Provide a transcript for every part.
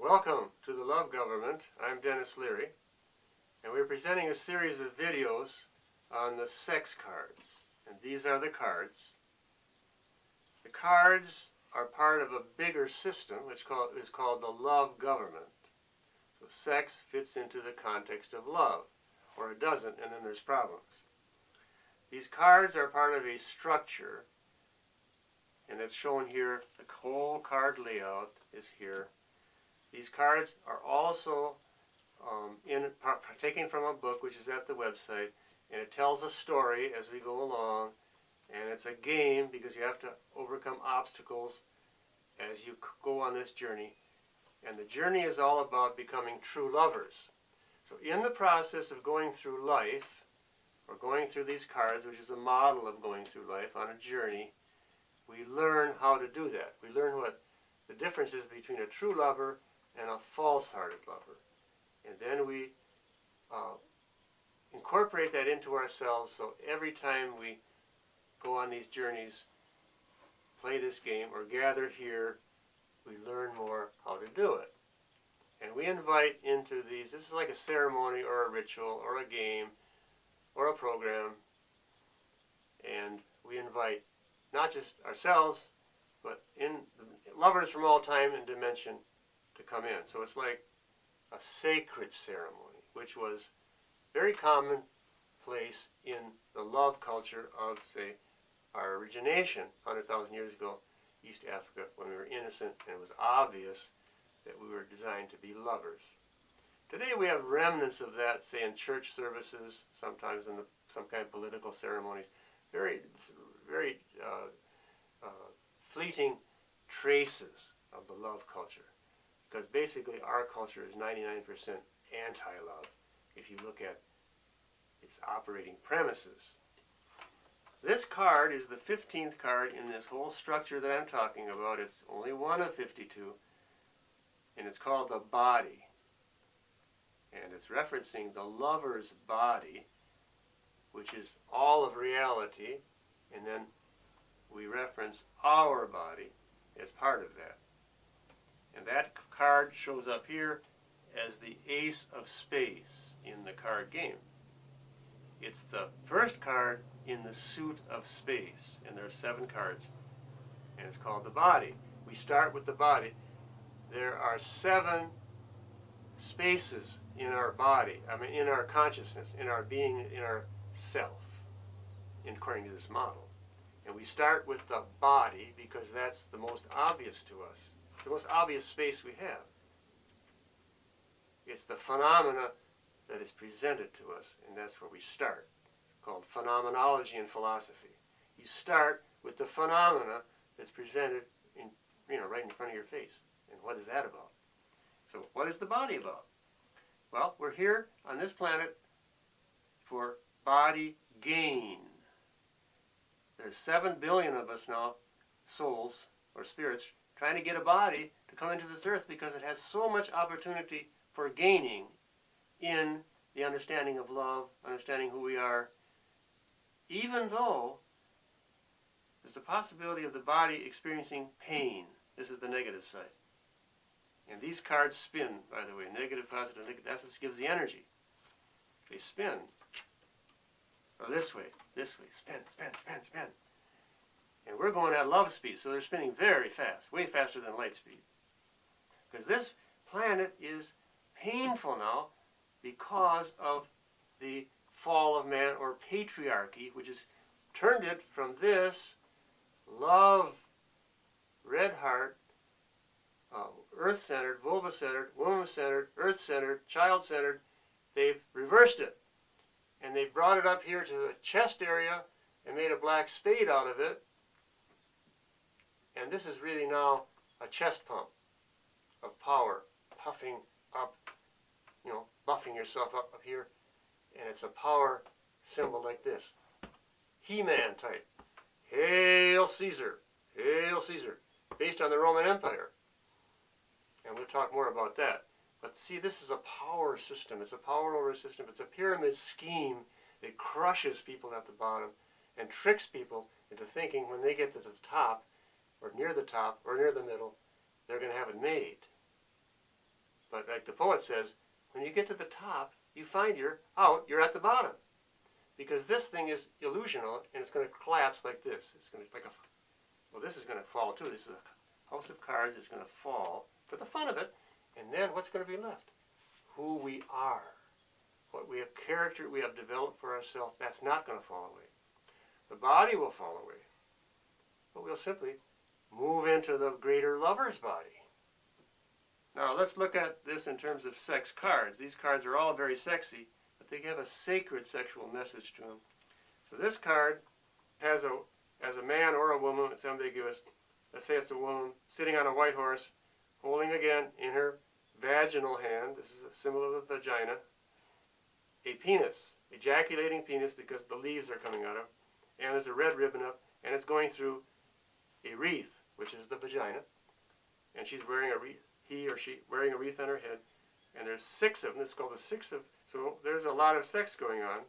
Welcome to the Love Government. I'm Dennis Leary, and we're presenting a series of videos on the sex cards. And these are the cards. The cards are part of a bigger system which is called the Love Government. So sex fits into the context of love, or it doesn't, and then there's problems. These cards are part of a structure, and it's shown here. The whole card layout is here. These cards are also taken from a book which is at the website, and it tells a story as we go along, and it's a game because you have to overcome obstacles as you go on this journey. And the journey is all about becoming true lovers. So in the process of going through life, or going through these cards, which is a model of going through life on a journey, we learn how to do that. We learn what the difference is between a true lover and a false-hearted lover. And then we incorporate that into ourselves, so every time we go on these journeys, play this game, or gather here, we learn more how to do it. And we invite into these, this is like a ceremony or a ritual or a game or a program, and we invite not just ourselves, but lovers from all time and dimension to come in. So it's like a sacred ceremony, which was very commonplace in the love culture of, say, our origination 100,000 years ago, East Africa, when we were innocent and it was obvious that we were designed to be lovers. Today we have remnants of that, say in church services, sometimes in some kind of political ceremonies, very fleeting traces of the love culture. Because basically our culture is 99% anti-love if you look at its operating premises. This card is the 15th card in this whole structure that I'm talking about. It's only one of 52, and it's called the body. And it's referencing the lover's body, which is all of reality, and then we reference our body as part of that. And that card shows up here as the Ace of Spades in the card game. It's the first card in the suit of spades, and there are 7 cards, and it's called the body. We start with the body. There are 7 spaces in our body, in our consciousness, in our being, in our self, according to this model. And we start with the body because that's the most obvious to us. It's the most obvious space we have. It's the phenomena that is presented to us, and that's where we start. It's called phenomenology in philosophy. You start with the phenomena that's presented right in front of your face. And what is that about? So what is the body about? Well, we're here on this planet for body gain. There's 7 billion of us now, souls or spirits, trying to get a body to come into this earth because it has so much opportunity for gaining in the understanding of love, understanding who we are, even though there's the possibility of the body experiencing pain. This is the negative side. And these cards spin, by the way, negative, positive, negative. That's what gives the energy. They spin. Or this way, spin, spin, spin, spin. And we're going at love speed, so they're spinning very fast, way faster than light speed. Because this planet is painful now because of the fall of man, or patriarchy, which has turned it from this love, red heart, earth-centered, vulva-centered, woman-centered, earth-centered, child-centered. They've reversed it. And they brought it up here to the chest area and made a black spade out of it. And this is really now a chest pump of power, puffing up, buffing yourself up here. And it's a power symbol like this. He-Man type. Hail Caesar, Hail Caesar, based on the Roman Empire. And we'll talk more about that. But see, this is a power system. It's a power over system. It's a pyramid scheme that crushes people at the bottom and tricks people into thinking when they get to the top, or near the middle, they're going to have it made. But like the poet says, when you get to the top, you find you're out, you're at the bottom. Because this thing is illusional, and it's going to collapse like this. It's going to like a, well, this is going to fall too. This is a house of cards. It's going to fall for the fun of it. And then what's going to be left? Who we are. What we have, character we have developed for ourselves, that's not going to fall away. The body will fall away. But we'll simply move into the greater lover's body. Now let's look at this in terms of sex cards. These cards are all very sexy, but they have a sacred sexual message to them. So this card has as a man or a woman, it's ambiguous. Let's say it's a woman sitting on a white horse, holding again in her vaginal hand, this is a symbol of the vagina, a penis, ejaculating penis because the leaves are coming out of, and there's a red ribbon up, and it's going through a wreath, which is the vagina, and she's wearing a wreath. He or she wearing a wreath on her head, and there's 6 of them. It's called the 6 of. So there's a lot of sex going on,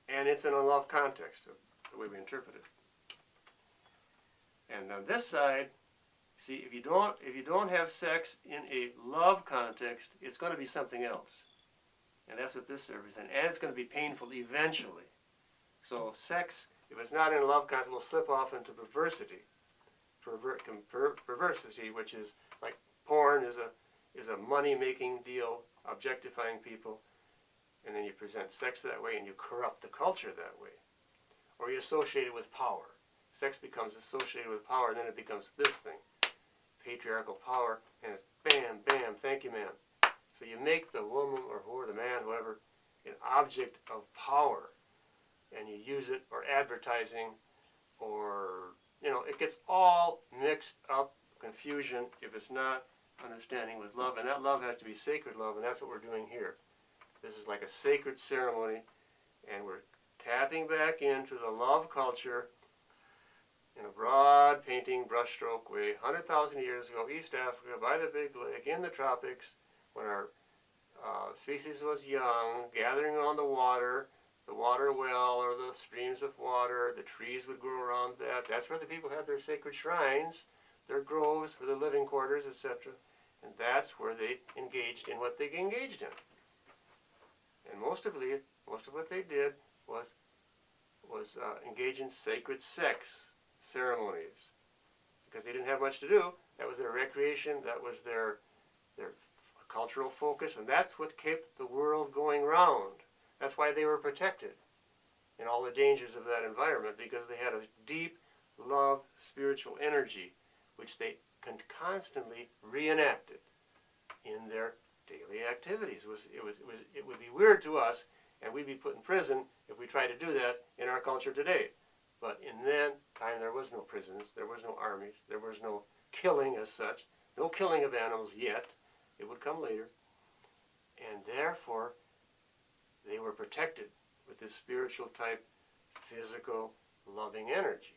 and it's in a love context, the way we interpret it. And on this side, see, if you don't have sex in a love context, it's going to be something else, and that's what this represents. And it's going to be painful eventually. So sex, if it's not in a love context, will slip off into perversity. Perversity, which is like porn, is a money-making deal, objectifying people, and then you present sex that way, and you corrupt the culture that way, or you associate it with power. Sex becomes associated with power, and then it becomes this thing, patriarchal power, and it's bam, bam, thank you, ma'am. So you make the woman or whore, the man, whoever, an object of power, and you use it for advertising, or it gets all mixed up, confusion, if it's not understanding with love. And that love has to be sacred love, and that's what we're doing here. This is like a sacred ceremony, and we're tapping back into the love culture in a broad painting brushstroke way. 100,000 years ago, East Africa, by the big lake, in the tropics, when our species was young, gathering on the water well or the streams of water, the trees would grow around that. That's where the people had their sacred shrines, their groves, for their living quarters, etc. And that's where they engaged in what they engaged in. And most of what they did was engage in sacred sex ceremonies, because they didn't have much to do. That was their recreation. That was their cultural focus, and that's what kept the world going round. That's why they were protected in all the dangers of that environment, because they had a deep love, spiritual energy, which they constantly reenacted in their daily activities. It would be weird to us, and we'd be put in prison if we tried to do that in our culture today. But in that time, there was no prisons, there was no armies, there was no killing as such, no killing of animals yet. It would come later. And therefore, they were protected with this spiritual type, physical, loving energy.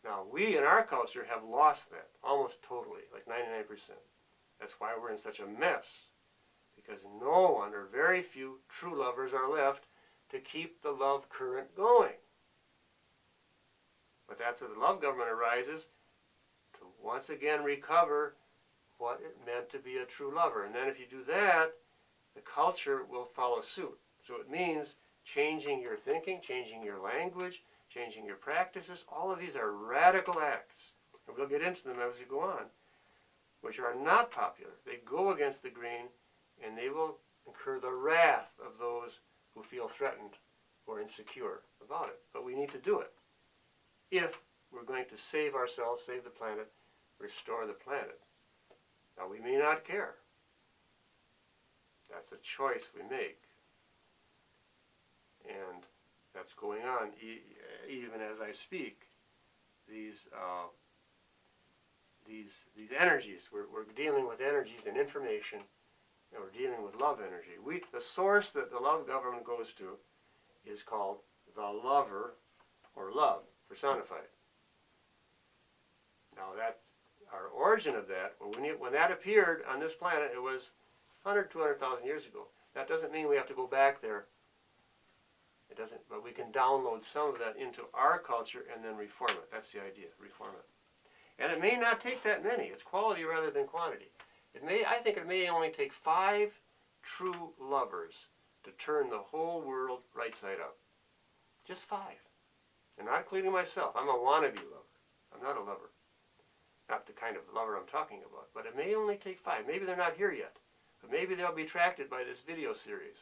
Now, we in our culture have lost that almost totally, like 99%. That's why we're in such a mess, because no one or very few true lovers are left to keep the love current going. But that's where the love government arises, to once again recover what it meant to be a true lover. And then if you do that, the culture will follow suit. So it means changing your thinking, changing your language, changing your practices. All of these are radical acts, and we'll get into them as we go on, which are not popular. They go against the grain, and they will incur the wrath of those who feel threatened or insecure about it. But we need to do it if we're going to save ourselves, save the planet, restore the planet. Now, we may not care. That's a choice we make. And that's going on even as I speak. These energies, we're dealing with energies and information, and we're dealing with love energy. The source that the love government goes to is called the lover, or love, personified. Now that our origin of that, when that appeared on this planet, it was 200,000 years ago. That doesn't mean we have to go back there. It doesn't, but we can download some of that into our culture and then reform it. That's the idea, reform it. And it may not take that many. It's quality rather than quantity. I think it may only take 5 true lovers to turn the whole world right side up. Just 5. And not including myself. I'm a wannabe lover. I'm not a lover. Not the kind of lover I'm talking about. But it may only take 5. Maybe they're not here yet. But maybe they'll be attracted by this video series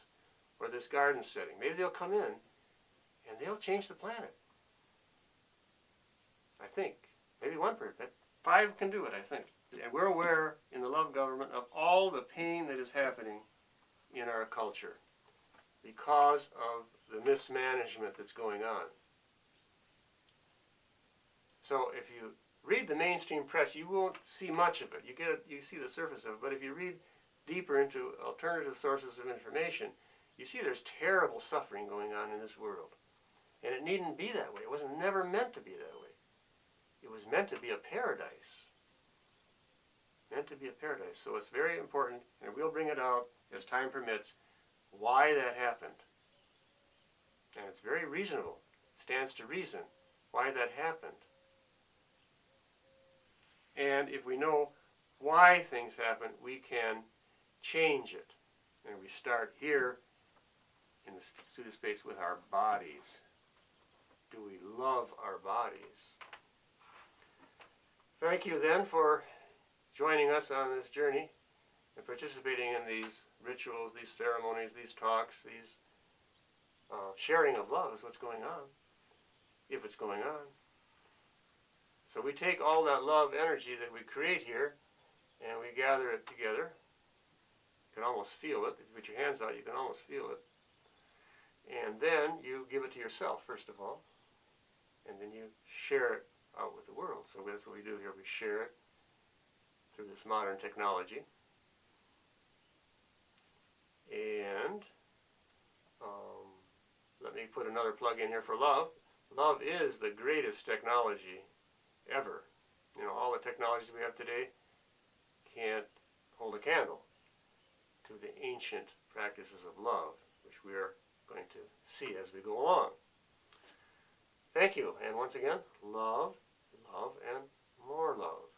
or this garden setting. Maybe they'll come in and they'll change the planet. I think. Maybe 1 person. 5 can do it, I think. And we're aware in the love government of all the pain that is happening in our culture because of the mismanagement that's going on. So if you read the mainstream press, you won't see much of it. You see the surface of it. But if you read deeper into alternative sources of information, you see there's terrible suffering going on in this world. And it needn't be that way. It was never meant to be that way. It was meant to be a paradise. Meant to be a paradise. So it's very important, and we'll bring it out as time permits, why that happened. And it's very reasonable. It stands to reason why that happened. And if we know why things happen, we can change it. And we start here in the pseudospace with our bodies. Do we love our bodies? Thank you then for joining us on this journey and participating in these rituals, these ceremonies, these talks, these sharing of love is what's going on, if it's going on. So we take all that love energy that we create here and we gather it together. You can almost feel it. If you put your hands out, you can almost feel it. And then you give it to yourself, first of all. And then you share it out with the world. So that's what we do here. We share it through this modern technology. And let me put another plug in here for love. Love is the greatest technology ever. You know, all the technologies we have today can't hold a candle to the ancient practices of love, which we are going to see as we go along. Thank you, and once again, love, love, and more love.